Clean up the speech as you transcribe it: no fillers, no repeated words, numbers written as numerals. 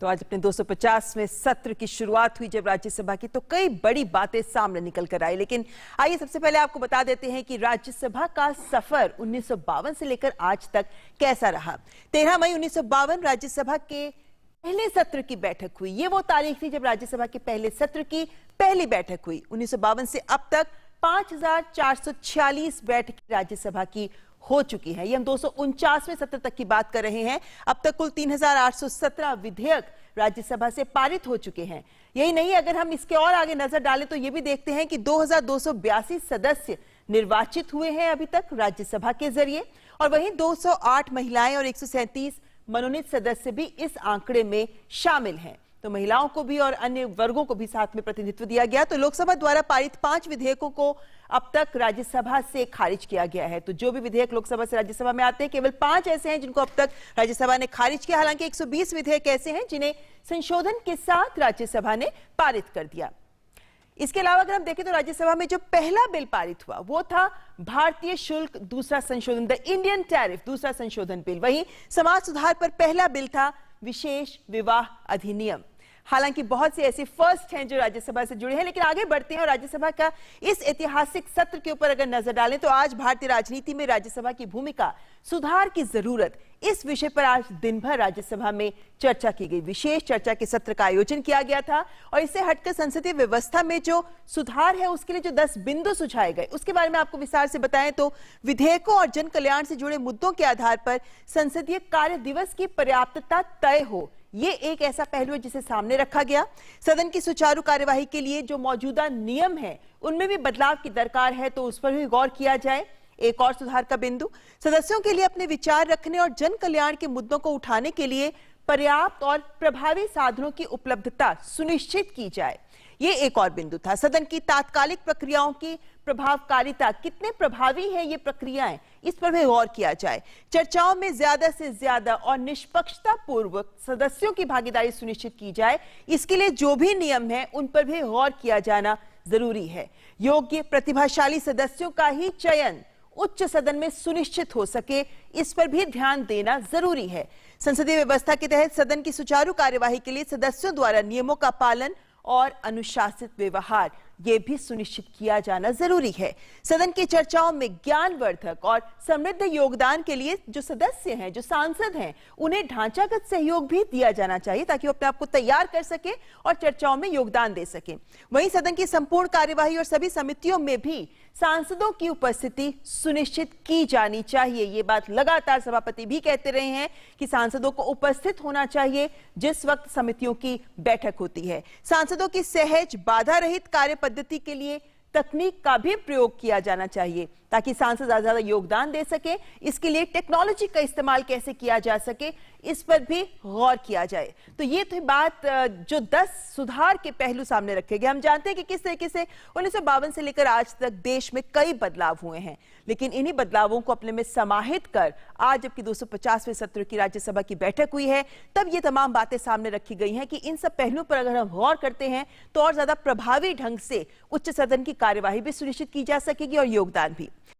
तो आज अपने 250वें सत्र की शुरुआत हुई जब राज्यसभा की, तो कई बड़ी बातें सामने निकल कर आई। लेकिन आइए सबसे पहले आपको बता देते हैं कि राज्यसभा का सफर 1952 से लेकर आज तक कैसा रहा। 13 मई 1952 राज्यसभा के पहले सत्र की बैठक हुई। ये वो तारीख थी जब राज्यसभा के पहले सत्र की पहली बैठक हुई। 1952 से अब तक 5446 बैठक राज्यसभा की हो चुकी है। ये हम 249वें सत्र तक की बात कर रहे हैं। अब तक कुल 3817 विधेयक राज्यसभा से पारित हो चुके हैं। यही नहीं, अगर हम इसके और आगे नजर डालें तो ये भी देखते हैं कि 2282 सदस्य निर्वाचित हुए हैं अभी तक राज्यसभा के जरिए, और वहीं 208 महिलाएं और 137 मनोनीत सदस्य भी इस आंकड़े में शामिल हैं। तो महिलाओं को भी और अन्य वर्गों को भी साथ में प्रतिनिधित्व दिया गया। तो लोकसभा द्वारा पारित 5 विधेयकों को अब तक राज्यसभा से खारिज किया गया है। तो जो भी विधेयक लोकसभा से राज्यसभा में आते हैं, केवल 5 ऐसे हैं जिनको अब तक राज्यसभा ने खारिज किया। हालांकि 120 विधेयक ऐसे हैं जिन्हें संशोधन के साथ राज्यसभा ने पारित कर दिया। इसके अलावा अगर हम देखें तो राज्यसभा में जो पहला बिल पारित हुआ वो था भारतीय शुल्क दूसरा संशोधन, द इंडियन टैरिफ दूसरा संशोधन बिल। वहीं समाज सुधार पर पहला बिल था विशेष विवाह अधिनियम। हालांकि बहुत से ऐसे फर्स्ट हैं जो राज्यसभा से जुड़े हैं। लेकिन आगे बढ़ते हैं और राज्यसभा का इस ऐतिहासिक सत्र के ऊपर अगर नजर डालें तो आज भारतीय राजनीति में राज्यसभा की भूमिका, सुधार की जरूरत, इस विषय पर आज दिन भर राज्यसभा में चर्चा की गई। विशेष चर्चा के सत्र का आयोजन किया गया था और इससे हटकर संसदीय व्यवस्था में जो सुधार है उसके लिए जो 10 बिंदु सुझाए गए उसके बारे में आपको विस्तार से बताएं तो विधेयकों और जन कल्याण से जुड़े मुद्दों के आधार पर संसदीय कार्य दिवस की पर्याप्तता तय हो, ये एक ऐसा पहलू है जिसे सामने रखा गया। सदन की सुचारू कार्यवाही के लिए जो मौजूदा नियम है उनमें भी बदलाव की दरकार है, तो उस पर भी गौर किया जाए। एक और सुधार का बिंदु, सदस्यों के लिए अपने विचार रखने और जन कल्याण के मुद्दों को उठाने के लिए पर्याप्त और प्रभावी साधनों की उपलब्धता सुनिश्चित की जाए, ये एक और बिंदु था। सदन की तात्कालिक प्रक्रियाओं की प्रभावकारिता, कितने प्रभावी हैं ये प्रक्रियाएं, इस पर भी गौर किया जाए। चर्चाओं में ज्यादा से ज्यादा और निष्पक्षता पूर्वक सदस्यों की भागीदारी सुनिश्चित की जाए, इसके लिए जो भी नियम है उन पर भी गौर किया जाना जरूरी है। योग्य प्रतिभाशाली सदस्यों का ही चयन उच्च सदन में सुनिश्चित हो सके, इस पर भी ध्यान देना जरूरी है। संसदीय व्यवस्था के तहत सदन की सुचारू कार्यवाही के लिए सदस्यों द्वारा नियमों का पालन और अनुशासित व्यवहार, यह भी सुनिश्चित किया जाना जरूरी है। सदन की चर्चाओं में ज्ञानवर्धक और समृद्ध योगदान के लिए जो सदस्य हैं, जो सांसद हैं, उन्हें ढांचागत सहयोग भी दिया जाना चाहिए ताकि वो अपने आप को तैयार कर सके और चर्चाओं में योगदान दे सके। वहीं सदन की संपूर्ण कार्यवाही और सभी समितियों में भी सांसदों की उपस्थिति सुनिश्चित की जानी चाहिए। ये बात लगातार सभापति भी कहते रहे हैं कि सांसदों को उपस्थित होना चाहिए जिस वक्त समितियों की बैठक होती है। सांसदों की सहज बाधा रहित कार्य पद्धति के लिए तकनीक का भी प्रयोग किया जाना चाहिए ताकि सांसद ज्यादा योगदान दे सके। इसके लिए टेक्नोलॉजी का इस्तेमाल कैसे किया जा सके, इस पर भी गौर किया जाए। तो ये थी बात जो 10 सुधार के पहलू सामने रखे गए। हम जानते हैं कि किस तरीके से 1952 से लेकर आज तक देश में कई बदलाव हुए हैं, लेकिन इन्हीं बदलावों को अपने में समाहित कर आज जबकि 250वें सत्र की राज्यसभा की बैठक हुई है, तब ये तमाम बातें सामने रखी गई हैं कि इन सब पहलुओं पर अगर हम गौर करते हैं तो और ज्यादा प्रभावी ढंग से उच्च सदन की कार्यवाही भी सुनिश्चित की जा सकेगी और योगदान भी।